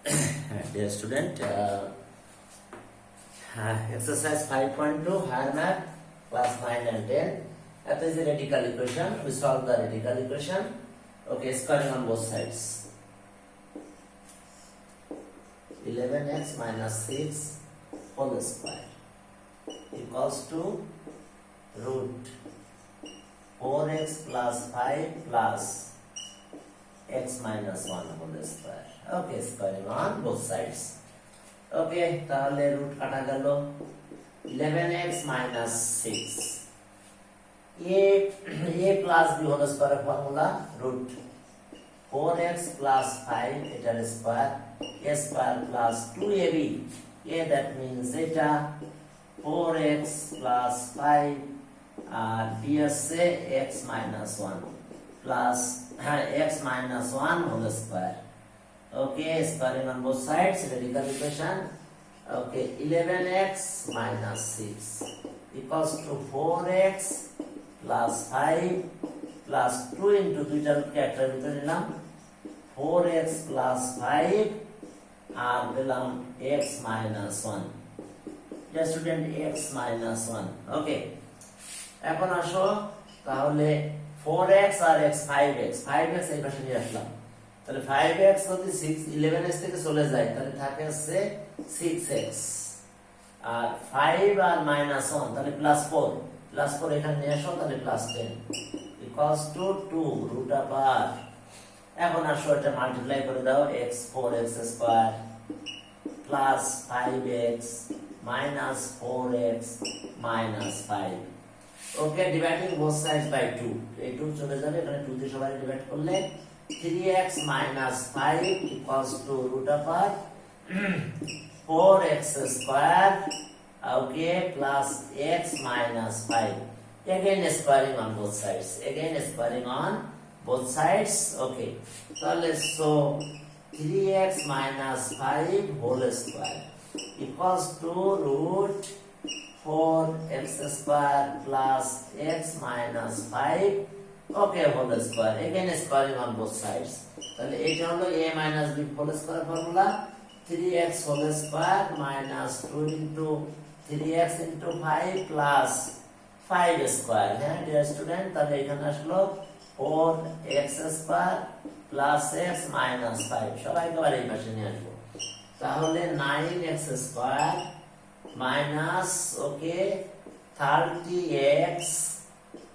Dear student, exercise 5.2 higher math class 9 and 10. That is the radical equation. We solve the radical equation. Okay, squaring on both sides. 11x minus 6 whole square equals to root 4x plus 5 plus x minus 1 whole square. Okay, squaring on both sides. Okay, তাহলে root কাটা গেল 11x minus 6 a plus b whole square formula root 4x plus 5 এটার square a square plus 2ab a that means এটা 4x plus 5 আর b আছে x minus 1 plus x minus 1 whole square. Okay, squaring on both sides, radical equation. Okay, 11x minus 6 equals to 4x plus 5 plus 2 into 2 টা রুটকে একটা ভিতরে নিলাম 4x plus 5 আর দিলাম x minus 1. Dear student, x minus 1. Okay, এখন আসো তাহলে 4x আর x 5x এই পাশে নিয়ে আসলাম তাহলে 5x যদি 11x থেকে চলে যায় তাহলে থাকে হচ্ছে 6x আর 5 আর minus 1 তাহলে +4 এখানে নিয়ে আসো তাহলে +10 equals to 2 root over এখন আসো এটা মাল্টিপ্লাই করে দাও x 4x square plus 5x minus 4x minus 5. Okay, dividing both sides by 2 এই 2 চলে যাবে এখানে 2 দিয়ে সবাই ডিভাইড করলে 3x minus 5 equals to root over 4x square, okay, plus x minus 5. Again squaring on both sides. Okay, so 3x minus 5 whole square equals to root 4x square plus x minus 5. Okay, whole square. Again squaring on both sides. তাহলে এটা হলো a minus b whole square formula 3x whole square minus 2 into 3x into 5 plus 5 square. হ্যাঁ dear student, তাহলে এখানে আসলো 4x square plus x minus 5 সবাই একেবারে এই পাশে নিয়ে আসবো তাহলে 9x square minus okay 30x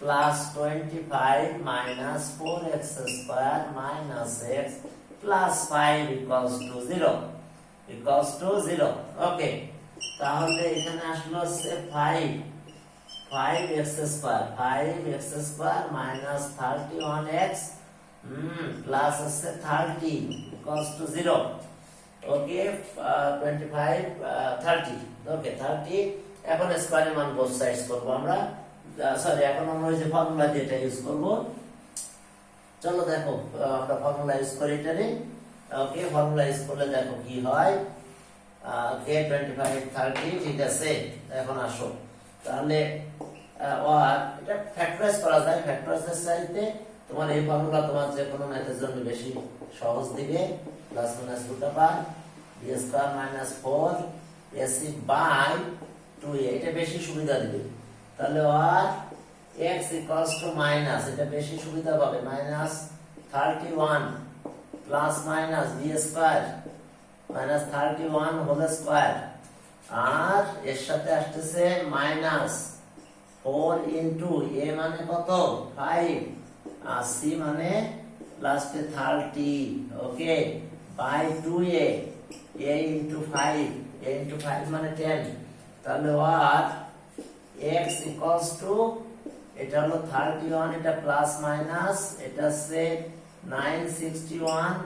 plus 25 minus 4x square minus x plus 5 equals to 0. Okay, তাহলে এখানে আসলো সে 5x square minus 31x plus আছে 30 equals to 0. Okay, 25 30. Okay, 30 এখন স্কয়ারিং অন বোথ সাইডস করব আমরা সরি এখন আমরা ওই যে ফর্মুলা দিয়ে এটা ইউজ করব চলো দেখো আমরা ফর্মুলা ইউজ করি এটারে ওকে ফর্মুলা ইউজ করলে দেখো কি হয় ওকে 25 30 ঠিক আছে এখন আসো তাহলে এটা ফ্যাক্টরাইজ করা যায় ফ্যাক্টরাইজের চাইতে তোমার এই ফর্মুলা তোমার যে কোনো ম্যাথের জন্য বেশি সহজ দিবে plus minus root over b square minus 4 ac by 2a এটা বেশি সুবিধা দিবে তাহলে আর x equals to minus এটা বেশি সুবিধা পাবে minus 31 plus minus b square minus 31 whole square আর এর সাথে আসছে minus 4 into a মানে কত 5 আর c মানে লাস্টে 30 okay bye 2a a into 5 মানে 10 তাহলে আর x equals to এটা হলো 31 এটা প্লাস মাইনাস এটা সে 961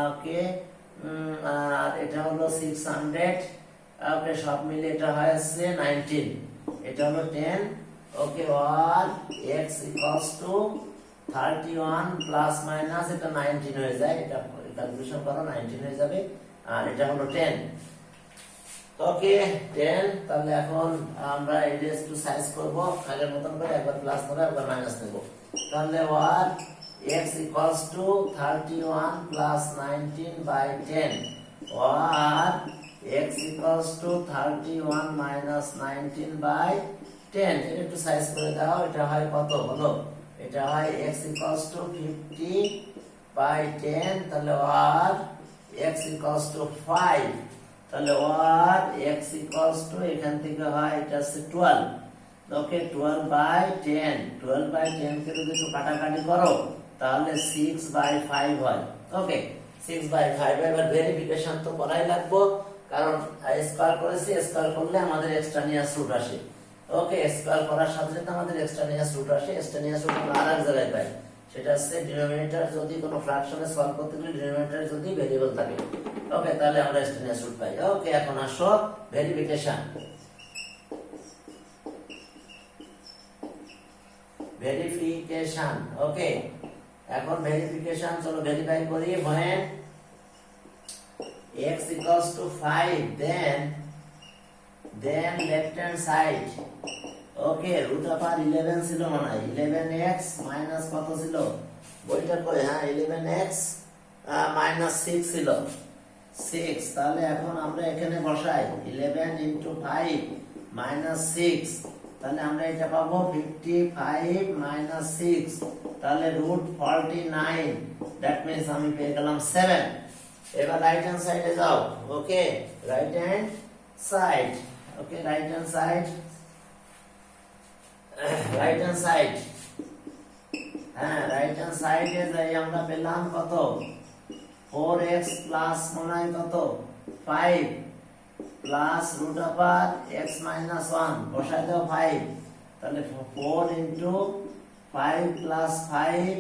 ওকে আর এটা হলো 600 ওকে সব মিলে এটা হয়েছে 19 এটা হলো 10 ওকে আর x equals to 31 plus minus এটা 19 হয়ে যায় এটা ক্যালকুলেশন করো 19 হয়ে যাবে আর এটা হলো 10 ওকে 10 তাহলে এখন আমরা এরিয়াস টু সাইজ করব আগের মতন করে একবার প্লাস নেব একবার মাইনাস নেব তাহলে আর x equals to 31 plus 19 by 10 or x equals to 31 minus 19 by 10 এটা একটু সাইজ করে দাও এটা হয় কত বলো এটা হয় x equals to 50 by 10 তাহলে or x equals to 5 তাহলে or x equals to এখান থেকে হয় এটা হচ্ছে 12 ওকে 12 by 10 12 by 10 কে যদি একটু কাটাকাটি করো তাহলে 6 by 5 হয় ওকে 6 by 5 এবার ভেরিফিকেশন তো করাই লাগবে কারণ স্কয়ার করেছি স্কয়ার করলে আমাদের এক্সট্রানিয়াস রুট আসে ওকে স্কয়ার করার সাথে সাথে আমাদের এক্সট্রানিয়াস রুট আসে এক্সট্রানিয়াস রুট আমরা আরেক জায়গায় পাই সেটা হচ্ছে ডিনোমিনেটর যদি কোনো ফ্র্যাকশনে সলভ করতে গেলে ডিনোমিনেটরে যদি ভেরিয়েবল থাকে ওকে তাহলে আমরা এক্সট্রানিয়াস রুট পাই ওকে এখন আসো ভেরিফিকেশন ওকে এখন ভেরিফিকেশন চলো ভেরিফাই করি when x equals to 5 then left hand side okay root of আর 11 ছিল মনে হয় 11x মাইনাস কত ছিল বইটা কই হ্যাঁ 11x মাইনাস 6 ছিল 6 তাহলে এখন আমরা এখানে বসাই 11 into 5 minus 6 তাহলে আমরা এটা পাবো 55 minus 6 তাহলে root 49 that means আমি পেয়ে গেলাম 7 এবার রাইট হ্যান্ড সাইডে যাও okay right hand side okay right hand side হ্যাঁ রাইট হ্যান্ড সাইডে যাই আমরা পেলাম কত 4x প্লাস মনে হয় কত 5 plus root over x minus 1 বসাই দাও 5 তাহলে 4 ইনটু 5 প্লাস 5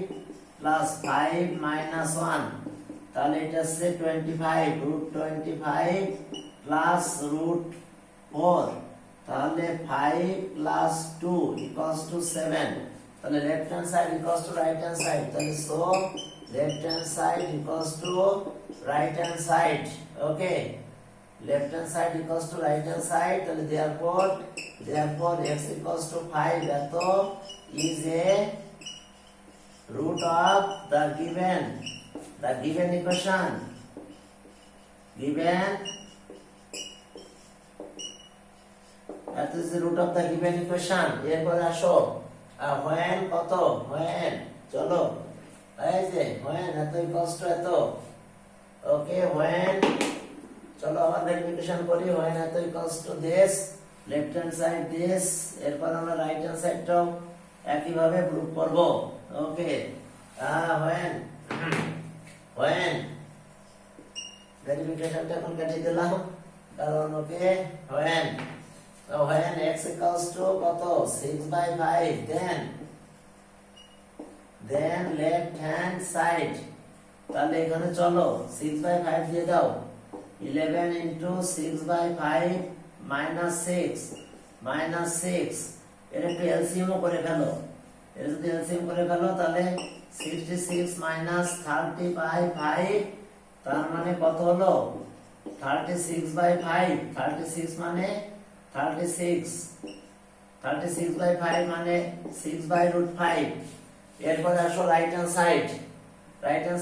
প্লাস 5 মাইনাস 1 তাহলে এটা হচ্ছে 25 রুট 25 প্লাস রুট 4 তাহলে 5 প্লাস 2 ইকুয়ালস টু 7 তাহলে left hand side equals to right hand side তাহলে so left hand side equals to right hand side okay left hand side equals to right hand side তাহলে therefore x equals to 5 এত is a root of the given equation that is the root of the given equation এরপর আসো when কত when চলো এই যে when এত equals to এত ওকে when চলো আবার ভেরিফিকেশন করি when এত equals to this left hand side this এরপর আমরা right hand side টাও একই ভাবে প্রুফ করব ওকে when ভেরিফিকেশনটা এখন কেটে দিলাম কারণ ওকে when x equals to কত 6 by 5 then left hand side তাহলে এখানে চলো 6 by 5 দিয়ে দাও 11 into 6 by 5 minus 6 এর একটু এলসিএম করে ফেলো এর যদি এলসিএম করে ফেলো তাহলে 66 minus 30 by 5 তার মানে কত হলো 36 by 5 36 মানে 36 by 5 মানে 6 by root 5 এরপর আসো রাইট হ্যান্ড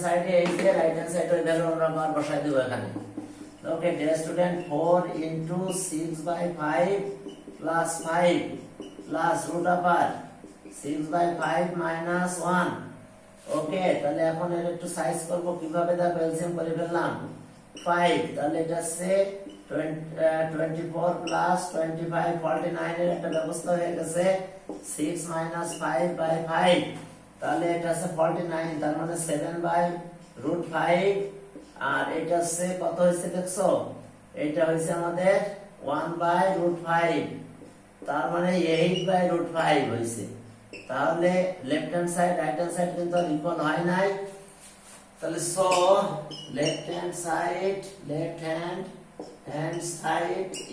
সাইডে এই যে রাইট হ্যান্ড সাইডের ভ্যালু আমরা বার বসাই দেব এখানে okay dear student 4 into 6 by 5 plus 5 plus root over 6 by 5 minus 1 okay তাহলে এখন এর একটু সাইজ করব কিভাবে দেখো এলসিএম করে ফেললাম 5 তাহলে এটা হচ্ছে 24 plus 25 49 এর একটা ব্যবস্থা হয়ে গেছে 6 minus 5 by 5 তাহলে এটা হচ্ছে 49 তার মানে 7 by root 5 আর এটা হচ্ছে কত হইছে দেখছো এটা হইছে আমাদের 1 by root 5 তার মানে 8 by root 5 হইছে তাহলে left hand side right hand side কিন্তু ইকুয়াল হয় নাই তাহলে so left hand side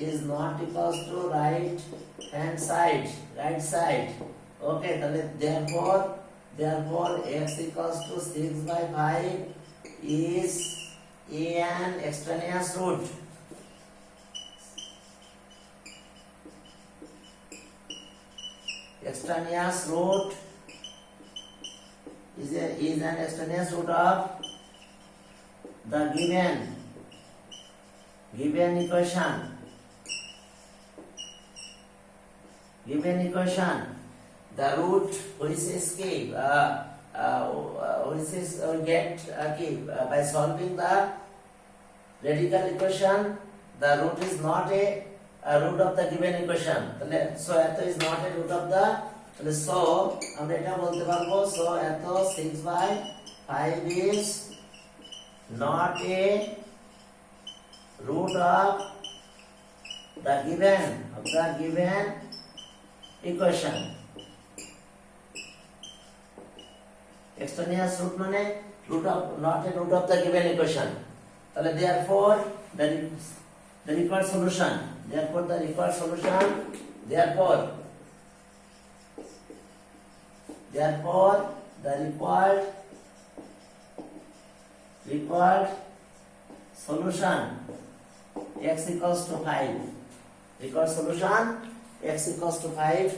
is not equals to right side okay তাহলে therefore x equals to 6 by 5 is an extraneous root is an extraneous root of the given given equation, the root which is which is get by solving the radical equation, the root is not a root of the given equation. So এত is not a root of the, so আমরা এটা বলতে পারবো, so এত 6/5 is not a root of the given equation. Extraneous root মানে root of, not a root of the given equation. তাহলে therefore the required solution, therefore the required solution x equals to 5. Required solution x equals to 5